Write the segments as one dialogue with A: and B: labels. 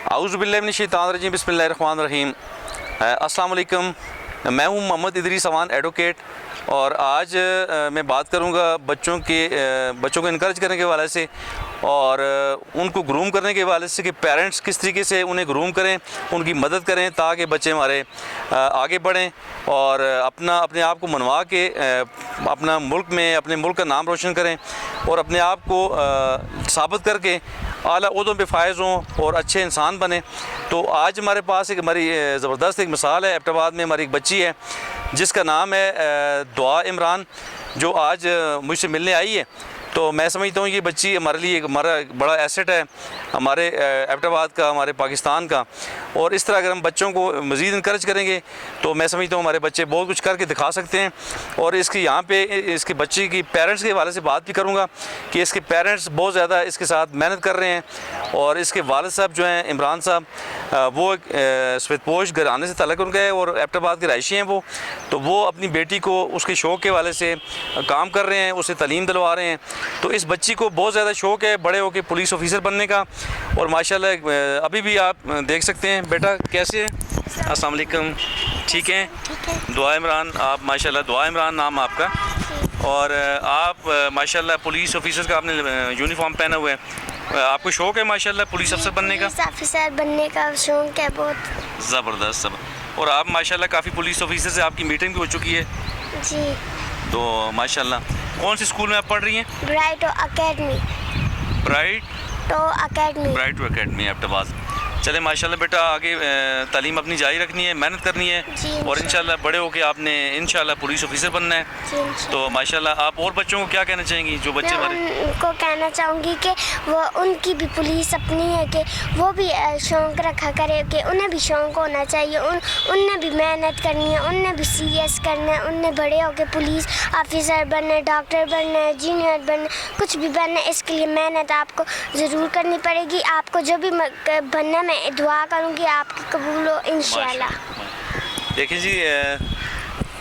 A: औज़ुबिल्लाहिमिनश्शैतानिर्रजीम बिस्मिल्लाहिर्रहमानिर्रहीम। अस्सलाम वालेकुम। मैं हूँ मोहम्मद इदरीस अवान एडवोकेट, और आज मैं बात करूँगा बच्चों को इनकरेज करने के हवाले से और उनको ग्रूम करने के हवाले से कि पेरेंट्स किस तरीके से उन्हें ग्रूम करें, उनकी मदद करें ताकि बच्चे हमारे आगे बढ़ें और अपने आप को मनवा के अपना अपने मुल्क का नाम रोशन करें और अपने आप को साबित करके आला ओहदों पे फायज़ हों और अच्छे इंसान बने। तो आज हमारे पास हमारी ज़बरदस्त एक मिसाल है। एबटाबाद में हमारी एक बच्ची है जिसका नाम है दुआ इमरान, जो आज मुझसे मिलने आई है। तो मैं समझता हूँ ये बच्ची हमारे लिए हमारा बड़ा एसेट है, हमारे एबटाबाद का, हमारे पाकिस्तान का। और इस तरह अगर हम बच्चों को मज़ीद इनकरेज करेंगे तो मैं समझता हूँ हमारे बच्चे बहुत कुछ करके दिखा सकते हैं। और इसके बच्चे की पेरेंट्स के हवाले से बात भी करूँगा कि इसके पेरेंट्स बहुत ज़्यादा इसके साथ मेहनत कर रहे हैं। और इसके वालिद साहब जो हैं इमरान साहब, वो एक सफ़ेदपोश घराने से ताल्लुक़ उनका है और एबटाबाद के रहायशी हैं वो। तो वो अपनी बेटी को उसके शौक़ के हवाले से काम कर रहे हैं, उसे तालीम दिलवा रहे हैं। तो इस बच्ची को बहुत ज़्यादा शौक़ है बड़े होकर पुलिस ऑफिसर बनने का। और माशाल्लाह अभी भी आप देख सकते हैं। बेटा कैसे हैं? अस्सलाम वालेकुम। ठीक हैं? दुआ इमरान, आप माशाल्लाह दुआ इमरान नाम आपका, और आप माशाल्लाह पुलिस ऑफिसर का आपने यूनिफॉर्म पहना हुआ है। आपको शौक़ है माशाल्लाह पुलिस अफसर बनने का?
B: ऑफिसर बनने का शौक़ है बहुत
A: ज़बरदस्त। और आप माशाल्लाह काफ़ी पुलिस ऑफिसर से आपकी मीटिंग भी हो चुकी है
B: जी।
A: तो माशाल्लाह कौन सी स्कूल में आप पढ़ रही हैं?
B: Bright academy.
A: Bright academy Abbottabad. चले माशाल्लाह बेटा, आगे तालीम अपनी जारी रखनी है, मेहनत करनी है और इंशाल्लाह बड़े होके आपने इंशाल्लाह पुलिस ऑफिसर बनना है। तो माशाल्लाह आप और बच्चों को क्या कहना चाहेंगी जो बच्चे हमारे?
B: उनको कहना चाहूँगी कि वो उनकी भी पुलिस अपनी है कि वो भी शौक़ रखा करे कि उन्हें भी शौक़ होना चाहिए, उनने भी मेहनत करनी है, उनने भी सीएस करना है, उनने बड़े होकर पुलिस ऑफिसर बनना है, डॉक्टर बनना है, इंजीनियर बनना, कुछ भी बनना है। इसके लिए मेहनत आपको ज़रूर करनी पड़ेगी। आपको जो भी बनना, मैं दुआ करूँगी आपकी कबूल हो इंशाल्लाह।
A: देखिए जी,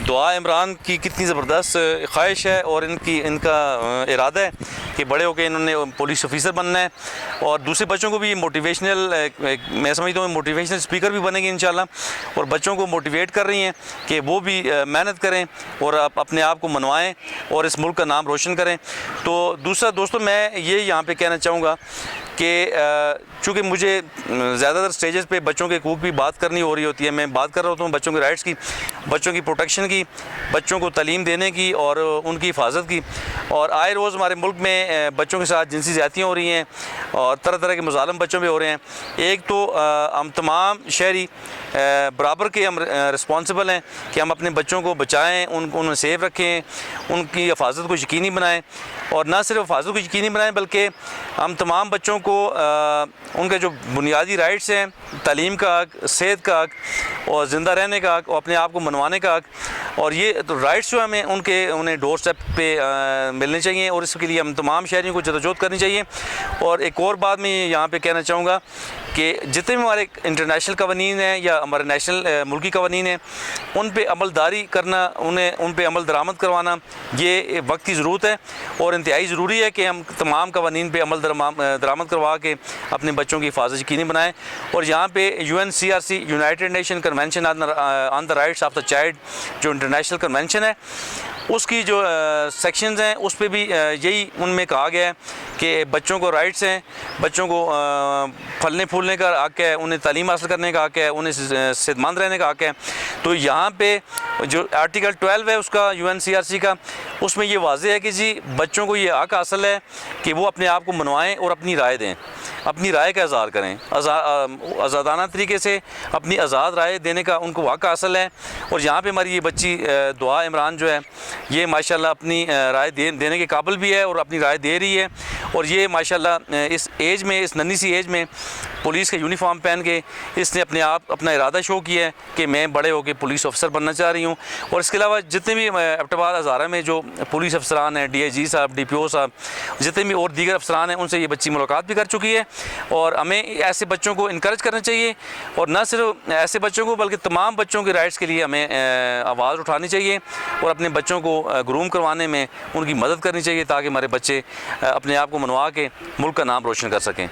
A: दुआ इमरान की कितनी ज़बरदस्त ख्वाहिश है और इनका इरादा है कि बड़े होकर इन्होंने पुलिस ऑफिसर बनना है। और दूसरे बच्चों को भी मोटिवेशनल, मैं समझता हूँ मोटिवेशनल स्पीकर भी बनेगी इंशाल्लाह। और बच्चों को मोटिवेट कर रही हैं कि वो भी मेहनत करें और अपने आप को मनवाएं और इस मुल्क का नाम रोशन करें। तो दूसरा दोस्तों, मैं ये यहाँ पे कहना चाहूँगा कि चूँकि मुझे ज़्यादातर स्टेजेस पे बच्चों के हकूक़ की बात करनी हो रही होती है, मैं बात कर रहा होता हूँ बच्चों के राइट्स की, बच्चों की प्रोटेक्शन की, बच्चों को तालीम देने की और उनकी हिफाजत की। और आए रोज़ हमारे मुल्क में बच्चों के साथ जिनसी ज़्यादतियाँ हो रही हैं और तरह तरह के मुज़ालम बच्चों पे हो रहे हैं। एक तो हम तमाम शहरी बराबर के हम रिस्पॉन्सिबल हैं कि हम अपने बच्चों को बचाएँ, उन्हें सेफ रखें, उनकी हिफाजत को यकीनी बनाएँ। और ना सिर्फ हिफाजत को यकीनी बनाएँ बल्कि हम तमाम बच्चों को उनके जो बुनियादी राइट्स हैं, तालीम का हक़, सेहत का हक़ और ज़िंदा रहने का हक़ और अपने आप को मनवाने का हक़, और ये तो राइट्स जो हमें उन्हें डोर स्टेप पे मिलने चाहिए। और इसके लिए हम तमाम शहरियों को जदोजहद करनी चाहिए। और एक और बात मैं यहाँ पे कहना चाहूँगा कि जितने भी हमारे इंटरनेशनल कवानीन हैं या हमारे नेशनल मुल्की कवानीन हैं, उन पे अमलदारी करना, उन पे अमल दरामद करवाना ये वक्त की ज़रूरत है और इंतहाई ज़रूरी है कि हम तमाम कवानीन पे अमल दरामद करवा के अपने बच्चों की हिफाजत यकीनी बनाएँ। और यहाँ पे UNCRC, United nation convention on the rights of the child, जो इंटरनेशनल कन्वेंशन है, उसकी जो सेक्शंस हैं उस पर भी यही उनमें कहा गया है कि बच्चों को राइट्स हैं, बच्चों को फलने फूलने का हक़ है, उन्हें तालीम हासिल करने का हक़ है, उन्हें सेहतमंद रहने का हक़ है। तो यहाँ पे जो आर्टिकल 12 है उसका UNCRC का, उसमें ये वाज़ेह है कि जी बच्चों को ये हक़ हासिल है कि वो अपने आप को मनवाएँ और अपनी राय दें, अपनी राय का इज़हार करें, आज़ादाना तरीके से अपनी आज़ाद राय देने का उनको हक़ हासिल है। और यहाँ पे हमारी ये बच्ची दुआ इमरान जो है, ये माशाल्लाह अपनी राय देने के काबिल भी है और अपनी राय दे रही है। और ये माशाल्लाह इस एज में, इस नन्ही सी एज में पुलिस का यूनिफॉर्म पहन के इसने अपना इरादा शो किया है कि मैं बड़े होकर पुलिस अफसर बनना चाह रही हूँ। और इसके अलावा जितने भी एबटाबाद हज़ारा में जो पुलिस अफसरान हैं, DIG साहब, DPO साहब, जितने भी और दीगर अफसरान हैं, उनसे ये बच्ची मुलाकात भी कर चुकी है। और हमें ऐसे बच्चों को इनकरेज करना चाहिए और न सिर्फ ऐसे बच्चों को बल्कि तमाम बच्चों के राइट्स के लिए हमें आवाज़ उठानी चाहिए और अपने बच्चों को ग्रूम करवाने में उनकी मदद करनी चाहिए ताकि हमारे बच्चे अपने आप को मनवा के मुल्क का नाम रोशन कर सकें।